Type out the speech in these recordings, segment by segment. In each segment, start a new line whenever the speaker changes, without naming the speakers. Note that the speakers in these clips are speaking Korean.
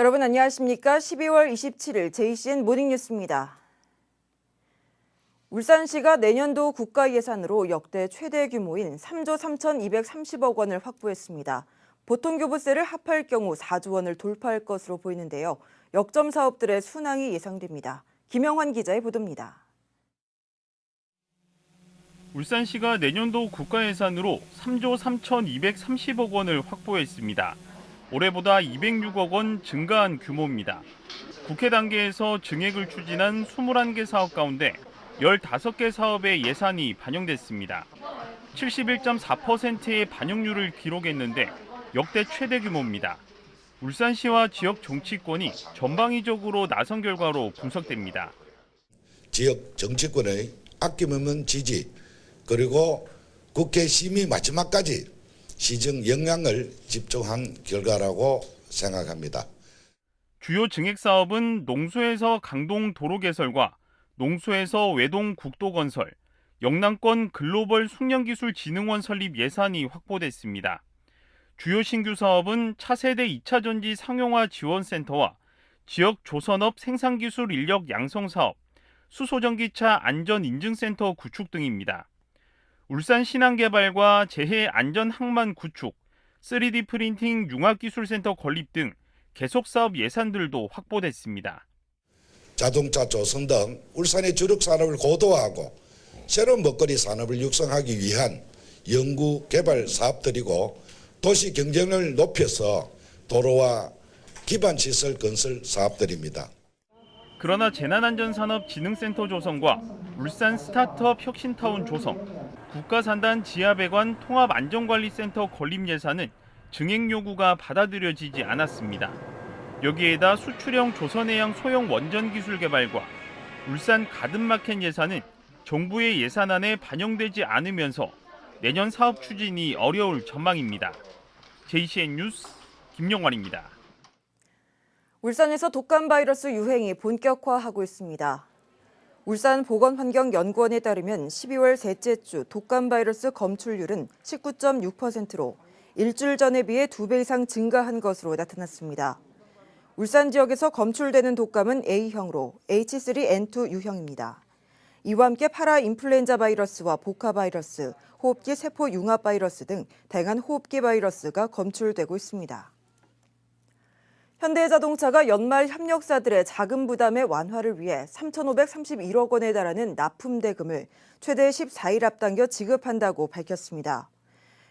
여러분 안녕하십니까? 12월 27일 JCN 모닝뉴스입니다. 울산시가 내년도 국가 예산으로 역대 최대 규모인 3조 3,230억 원을 확보했습니다. 보통교부세를 합할 경우 4조 원을 돌파할 것으로 보이는데요. 역점 사업들의 순항이 예상됩니다. 김영환 기자의 보도입니다.
울산시가 내년도 국가 예산으로 3조 3,230억 원을 확보했습니다. 올해보다 206억 원 증가한 규모입니다. 국회 단계에서 증액을 추진한 21개 사업 가운데 15개 사업의 예산이 반영됐습니다. 71.4%의 반영률을 기록했는데 역대 최대 규모입니다. 울산시와 지역 정치권이 전방위적으로 나선 결과로 분석됩니다.
지역 정치권의 아낌없는 지지, 그리고 국회 심의 마지막까지 시정 역량을 집중한 결과라고 생각합니다.
주요 증액 사업은 농수에서 강동 도로 개설과 농수에서 외동 국도 건설, 영남권 글로벌 숙련기술진흥원 설립 예산이 확보됐습니다. 주요 신규 사업은 차세대 2차 전지 상용화 지원센터와 지역 조선업 생산기술 인력 양성 사업, 수소전기차 안전인증센터 구축 등입니다. 울산 신항개발과 재해안전항만 구축, 3D 프린팅 융합기술센터 건립 등 계속사업 예산들도 확보됐습니다.
자동차 조선 등 울산의 주력 산업을 고도화하고 새로운 먹거리 산업을 육성하기 위한 연구 개발 사업들이고 도시 경쟁을 높여서 도로와 기반시설 건설 사업들입니다.
그러나 재난안전산업진흥센터 조성과 울산 스타트업 혁신타운 조성, 국가산단 지하배관 통합안전관리센터 건립 예산은 증액 요구가 받아들여지지 않았습니다. 여기에다 수출형 조선해양 소형 원전기술 개발과 울산 가든마켓 예산은 정부의 예산안에 반영되지 않으면서 내년 사업 추진이 어려울 전망입니다. JCN 뉴스 김영환입니다.
울산에서 독감 바이러스 유행이 본격화하고 있습니다. 울산보건환경연구원에 따르면 12월 셋째 주 독감 바이러스 검출률은 19.6%로 일주일 전에 비해 2배 이상 증가한 것으로 나타났습니다. 울산 지역에서 검출되는 독감은 A형으로 H3N2 유형입니다. 이와 함께 파라인플루엔자 바이러스와 보카 바이러스, 호흡기 세포 융합 바이러스 등 다양한 호흡기 바이러스가 검출되고 있습니다. 현대자동차가 연말 협력사들의 자금 부담의 완화를 위해 3,531억 원에 달하는 납품 대금을 최대 14일 앞당겨 지급한다고 밝혔습니다.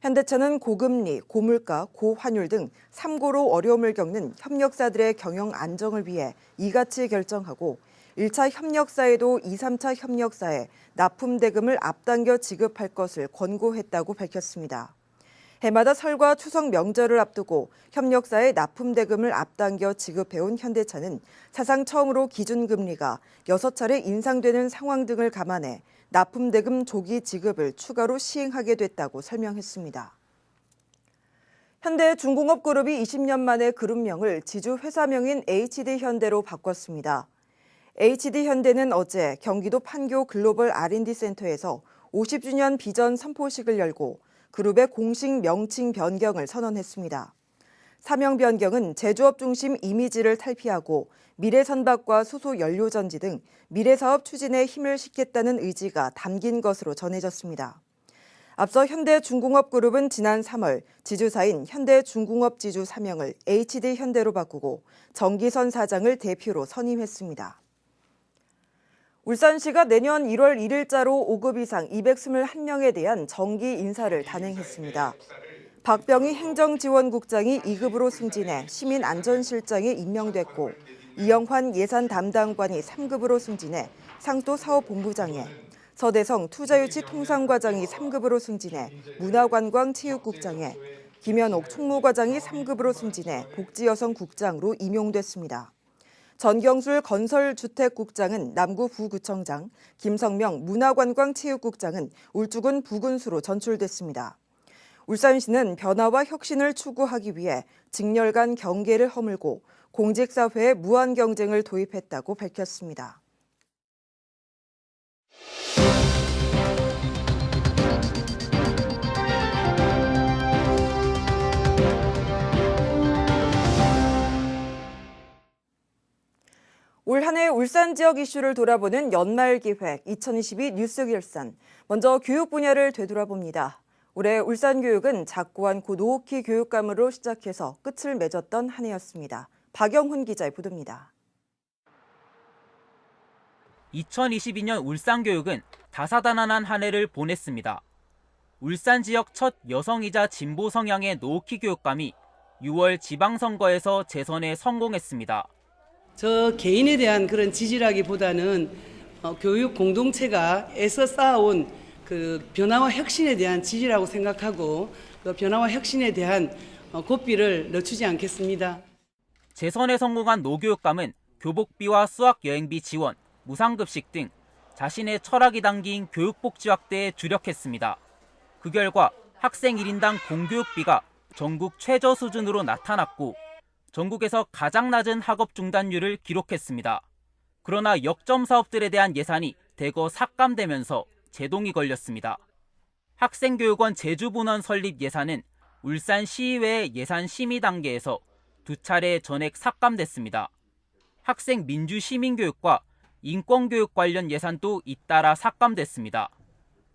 현대차는 고금리, 고물가, 고환율 등 3고로 어려움을 겪는 협력사들의 경영 안정을 위해 이같이 결정하고 1차 협력사에도 2, 3차 협력사에 납품 대금을 앞당겨 지급할 것을 권고했다고 밝혔습니다. 해마다 설과 추석 명절을 앞두고 협력사에 납품 대금을 앞당겨 지급해온 현대차는 사상 처음으로 기준금리가 6차례 인상되는 상황 등을 감안해 납품 대금 조기 지급을 추가로 시행하게 됐다고 설명했습니다. 현대중공업그룹이 20년 만에 그룹명을 지주 회사명인 HD현대로 바꿨습니다. HD현대는 어제 경기도 판교 글로벌 R&D 센터에서 50주년 비전 선포식을 열고 그룹의 공식 명칭 변경을 선언했습니다. 사명 변경은 제조업 중심 이미지를 탈피하고 미래 선박과 수소 연료 전지 등 미래 사업 추진에 힘을 싣겠다는 의지가 담긴 것으로 전해졌습니다. 앞서 현대중공업그룹은 지난 3월 지주사인 현대중공업 지주 사명을 HD현대로 바꾸고 정기선 사장을 대표로 선임했습니다. 울산시가 내년 1월 1일자로 5급 이상 221명에 대한 정기 인사를 단행했습니다. 박병희 행정지원국장이 2급으로 승진해 시민안전실장에 임명됐고 이영환 예산담당관이 3급으로 승진해 상도사업본부장에 서대성 투자유치통상과장이 3급으로 승진해 문화관광체육국장에 김현옥 총무과장이 3급으로 승진해 복지여성국장으로 임용됐습니다. 전경술 건설주택국장은 남구 부구청장, 김성명 문화관광체육국장은 울주군 부군수로 전출됐습니다. 울산시는 변화와 혁신을 추구하기 위해 직렬간 경계를 허물고 공직사회에 무한 경쟁을 도입했다고 밝혔습니다. 올 한 해 울산 지역 이슈를 돌아보는 연말기획 2022 뉴스결산. 먼저 교육 분야를 되돌아봅니다. 올해 울산교육은 작고한 고 노후키 교육감으로 시작해서 끝을 맺었던 한 해였습니다. 박영훈 기자의 보도입니다.
2022년 울산교육은 다사다난한 한 해를 보냈습니다. 울산 지역 첫 여성이자 진보 성향의 노후키 교육감이 6월 지방선거에서 재선에 성공했습니다.
저 개인에 대한 그런 지지라기보다는 교육 공동체가 애써 쌓아온 그 변화와 혁신에 대한 지지라고 생각하고 그 변화와 혁신에 대한 고삐를 늦추지 않겠습니다.
재선에 성공한 노 교육감은 교복비와 수학여행비 지원, 무상급식 등 자신의 철학이 담긴 교육복지 확대에 주력했습니다. 그 결과 학생 1인당 공교육비가 전국 최저 수준으로 나타났고 전국에서 가장 낮은 학업 중단율을 기록했습니다. 그러나 역점 사업들에 대한 예산이 대거 삭감되면서 제동이 걸렸습니다. 학생교육원 제주분원 설립 예산은 울산시의회 예산 심의 단계에서 2차례 전액 삭감됐습니다. 학생 민주시민교육과 인권교육 관련 예산도 잇따라 삭감됐습니다.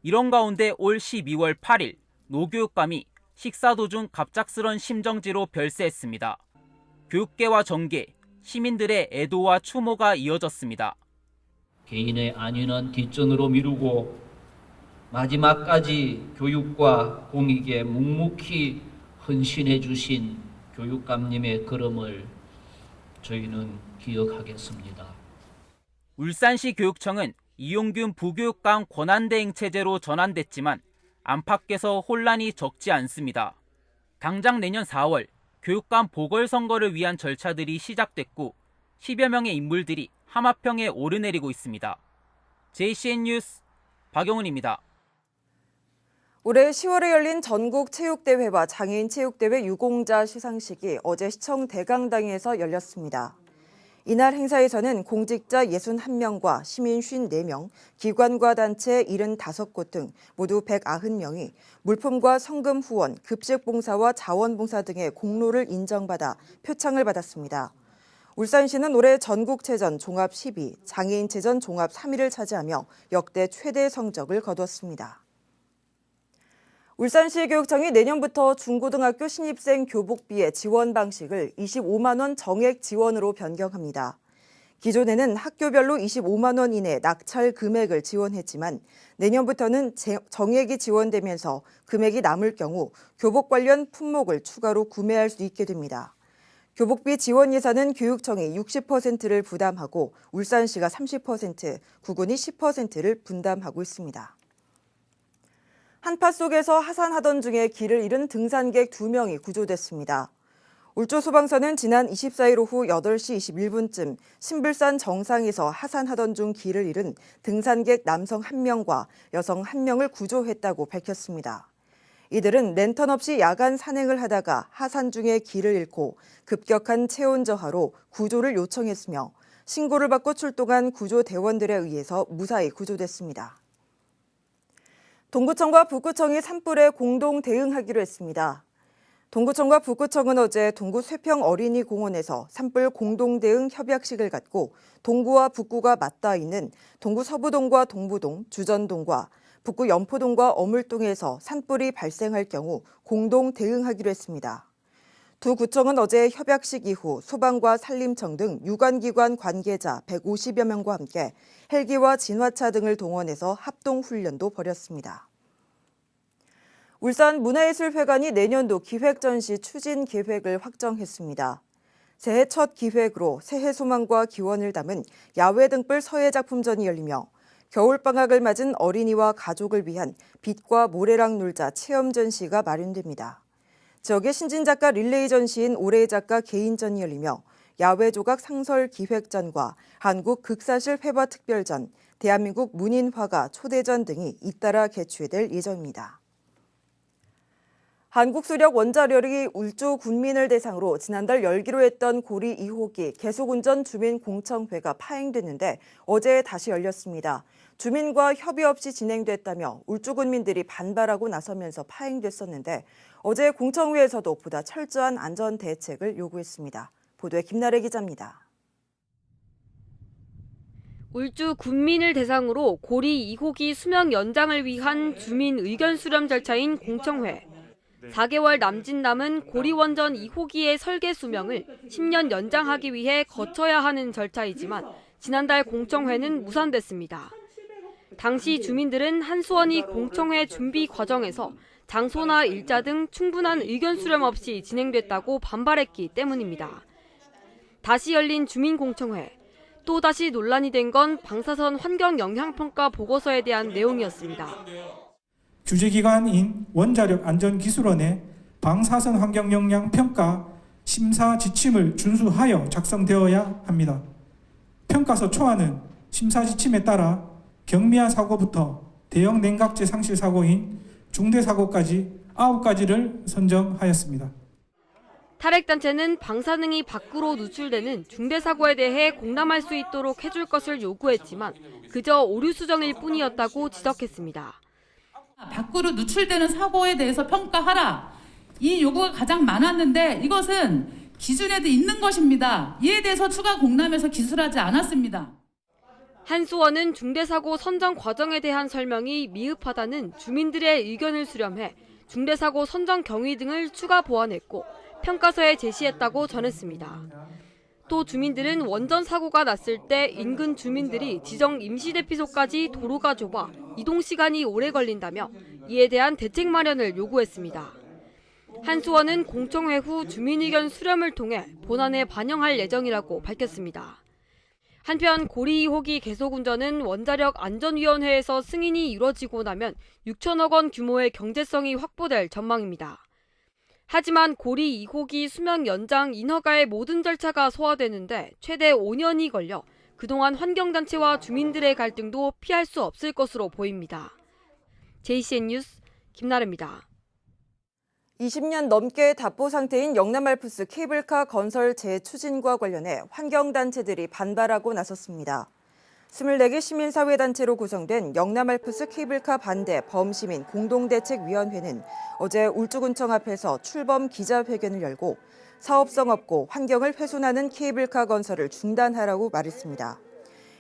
이런 가운데 올 12월 8일 노 교육감이 식사 도중 갑작스런 심정지로 별세했습니다. 교육계와 정계, 시민들의 애도와 추모가 이어졌습니다.
개인의 안위는 뒷전으로 미루고 마지막까지 교육과 공익에 묵묵히 헌신해 주신 교육감님의 걸음을 저희는 기억하겠습니다.
울산시 교육청은 이용균 부교육감 권한대행 체제로 전환됐지만 안팎에서 혼란이 적지 않습니다. 당장 내년 4월 교육감 보궐선거를 위한 절차들이 시작됐고 10여 명의 인물들이 하마평에 오르내리고 있습니다. JCN 뉴스 박영훈입니다.
올해 10월에 열린 전국체육대회와 장애인체육대회 유공자 시상식이 어제 시청 대강당에서 열렸습니다. 이날 행사에서는 공직자 61명과 시민 54명, 기관과 단체 75곳 등 모두 190명이 물품과 성금 후원, 급식 봉사와 자원봉사 등의 공로를 인정받아 표창을 받았습니다. 울산시는 올해 전국체전 종합 10위, 장애인체전 종합 3위를 차지하며 역대 최대 성적을 거두었습니다. 울산시 교육청이 내년부터 중고등학교 신입생 교복비의 지원 방식을 25만 원 정액 지원으로 변경합니다. 기존에는 학교별로 25만 원 이내 낙찰 금액을 지원했지만 내년부터는 정액이 지원되면서 금액이 남을 경우 교복 관련 품목을 추가로 구매할 수 있게 됩니다. 교복비 지원 예산은 교육청이 60%를 부담하고 울산시가 30%, 구군이 10%를 분담하고 있습니다. 한파 속에서 하산하던 중에 길을 잃은 등산객 2명이 구조됐습니다. 울주소방서는 지난 24일 오후 8시 21분쯤 신불산 정상에서 하산하던 중 길을 잃은 등산객 남성 1명과 여성 1명을 구조했다고 밝혔습니다. 이들은 랜턴 없이 야간 산행을 하다가 하산 중에 길을 잃고 급격한 체온 저하로 구조를 요청했으며 신고를 받고 출동한 구조대원들에 의해서 무사히 구조됐습니다. 동구청과 북구청이 산불에 공동 대응하기로 했습니다. 동구청과 북구청은 어제 동구 쇠평 어린이공원에서 산불 공동 대응 협약식을 갖고 동구와 북구가 맞닿아 있는 동구 서부동과 동부동, 주전동과 북구 연포동과 어물동에서 산불이 발생할 경우 공동 대응하기로 했습니다. 두 구청은 어제 협약식 이후 소방과 산림청 등 유관기관 관계자 150여 명과 함께 헬기와 진화차 등을 동원해서 합동훈련도 벌였습니다. 울산 문화예술회관이 내년도 기획전시 추진 계획을 확정했습니다. 새해 첫 기획으로 새해 소망과 기원을 담은 야외 등불 서예 작품전이 열리며 겨울방학을 맞은 어린이와 가족을 위한 빛과 모래랑 놀자 체험 전시가 마련됩니다. 지역의 신진작가 릴레이 전시인 올해의 작가 개인전이 열리며 야외 조각 상설 기획전과 한국 극사실 회화 특별전, 대한민국 문인화가 초대전 등이 잇따라 개최될 예정입니다. 한국수력 원자력이 울주 군민을 대상으로 지난달 열기로 했던 고리 2호기 계속운전 주민공청회가 파행됐는데 어제 다시 열렸습니다. 주민과 협의 없이 진행됐다며 울주 군민들이 반발하고 나서면서 파행됐었는데 어제 공청회에서도 보다 철저한 안전 대책을 요구했습니다. 보도에 김나래 기자입니다.
울주 군민을 대상으로 고리 2호기 수명 연장을 위한 주민 의견 수렴 절차인 공청회. 4개월 남짓 남은 고리 원전 2호기의 설계 수명을 10년 연장하기 위해 거쳐야 하는 절차이지만 지난달 공청회는 무산됐습니다. 당시 주민들은 한수원이 공청회 준비 과정에서 장소나 일자 등 충분한 의견 수렴 없이 진행됐다고 반발했기 때문입니다. 다시 열린 주민공청회. 또다시 논란이 된 건 방사선 환경 영향평가 보고서에 대한 내용이었습니다.
주재기관인 원자력안전기술원의 방사선 환경 영향 평가 심사 지침을 준수하여 작성되어야 합니다. 평가서 초안은 심사 지침에 따라 경미한 사고부터 대형 냉각제 상실 사고인 중대 사고까지 9가지를 선정하였습니다.
탈핵단체는 방사능이 밖으로 누출되는 중대사고에 대해 공람할 수 있도록 해줄 것을 요구했지만 그저 오류 수정일 뿐이었다고 지적했습니다.
밖으로 누출되는 사고에 대해서 평가하라. 이 요구가 가장 많았는데 이것은 기준에도 있는 것입니다. 이에 대해서 추가 공람해서 기술하지 않았습니다.
한수원은 중대사고 선정 과정에 대한 설명이 미흡하다는 주민들의 의견을 수렴해 중대사고 선정 경위 등을 추가 보완했고 평가서에 제시했다고 전했습니다. 또 주민들은 원전 사고가 났을 때 인근 주민들이 지정 임시대피소까지 도로가 좁아 이동 시간이 오래 걸린다며 이에 대한 대책 마련을 요구했습니다. 한수원은 공청회 후 주민 의견 수렴을 통해 본안에 반영할 예정이라고 밝혔습니다. 한편 고리 2호기 계속 운전은 원자력 안전위원회에서 승인이 이루어지고 나면 6천억 원 규모의 경제성이 확보될 전망입니다. 하지만 고리 2호기 수명 연장 인허가의 모든 절차가 소화되는데 최대 5년이 걸려 그동안 환경단체와 주민들의 갈등도 피할 수 없을 것으로 보입니다. JCN 뉴스 김나래입니다.
20년 넘게 답보 상태인 영남알프스 케이블카 건설 재추진과 관련해 환경단체들이 반발하고 나섰습니다. 24개 시민사회단체로 구성된 영남알프스 케이블카 반대 범시민 공동대책위원회는 어제 울주군청 앞에서 출범 기자회견을 열고 사업성 없고 환경을 훼손하는 케이블카 건설을 중단하라고 말했습니다.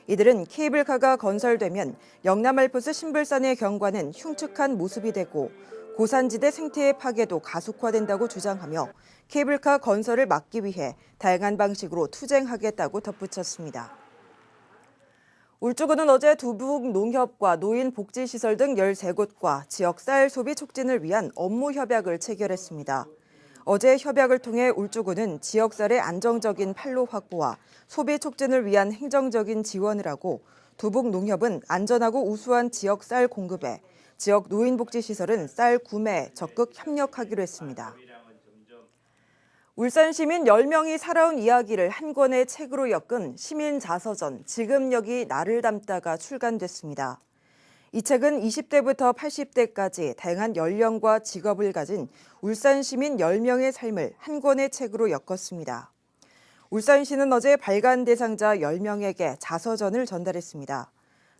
이들은 케이블카가 건설되면 영남알프스 신불산의 경관은 흉측한 모습이 되고 고산지대 생태의 파괴도 가속화된다고 주장하며 케이블카 건설을 막기 위해 다양한 방식으로 투쟁하겠다고 덧붙였습니다. 울주군은 어제 두북농협과 노인복지시설 등 13곳과 지역 쌀 소비 촉진을 위한 업무 협약을 체결했습니다. 어제 협약을 통해 울주군은 지역 쌀의 안정적인 판로 확보와 소비 촉진을 위한 행정적인 지원을 하고 두북농협은 안전하고 우수한 지역 쌀 공급에 지역 노인복지시설은 쌀 구매에 적극 협력하기로 했습니다. 울산 시민 10명이 살아온 이야기를 한 권의 책으로 엮은 시민 자서전 지금 여기 나를 담다가 출간됐습니다. 이 책은 20대부터 80대까지 다양한 연령과 직업을 가진 울산 시민 10명의 삶을 한 권의 책으로 엮었습니다. 울산시는 어제 발간 대상자 10명에게 자서전을 전달했습니다.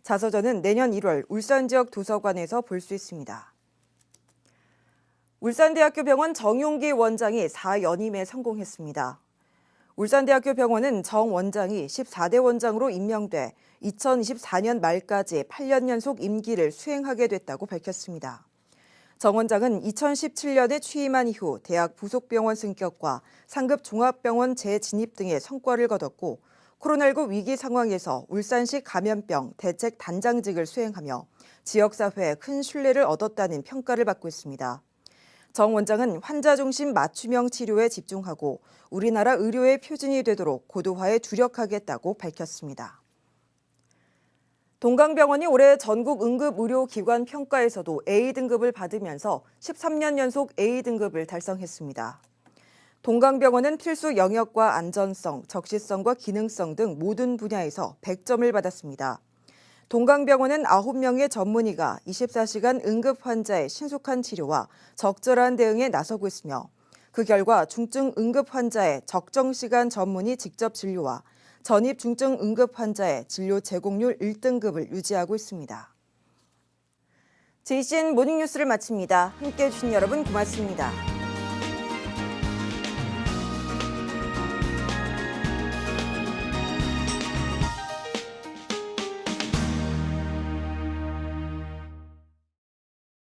자서전은 내년 1월 울산 지역 도서관에서 볼 수 있습니다. 울산대학교 병원 정용기 원장이 4연임에 성공했습니다. 울산대학교 병원은 정 원장이 14대 원장으로 임명돼 2024년 말까지 8년 연속 임기를 수행하게 됐다고 밝혔습니다. 정 원장은 2017년에 취임한 이후 대학 부속병원 승격과 상급 종합병원 재진입 등의 성과를 거뒀고 코로나19 위기 상황에서 울산시 감염병 대책 단장직을 수행하며 지역사회에 큰 신뢰를 얻었다는 평가를 받고 있습니다. 정 원장은 환자 중심 맞춤형 치료에 집중하고 우리나라 의료의 표준이 되도록 고도화에 주력하겠다고 밝혔습니다. 동강병원이 올해 전국 응급의료기관 평가에서도 A등급을 받으면서 13년 연속 A등급을 달성했습니다. 동강병원은 필수 영역과 안전성, 적시성과 기능성 등 모든 분야에서 100점을 받았습니다. 동강병원은 9명의 전문의가 24시간 응급 환자의 신속한 치료와 적절한 대응에 나서고 있으며 그 결과 중증 응급 환자의 적정 시간 전문의 직접 진료와 전입 중증 응급 환자의 진료 제공률 1등급을 유지하고 있습니다. JCN 모닝뉴스를 마칩니다. 함께해 주신 여러분 고맙습니다.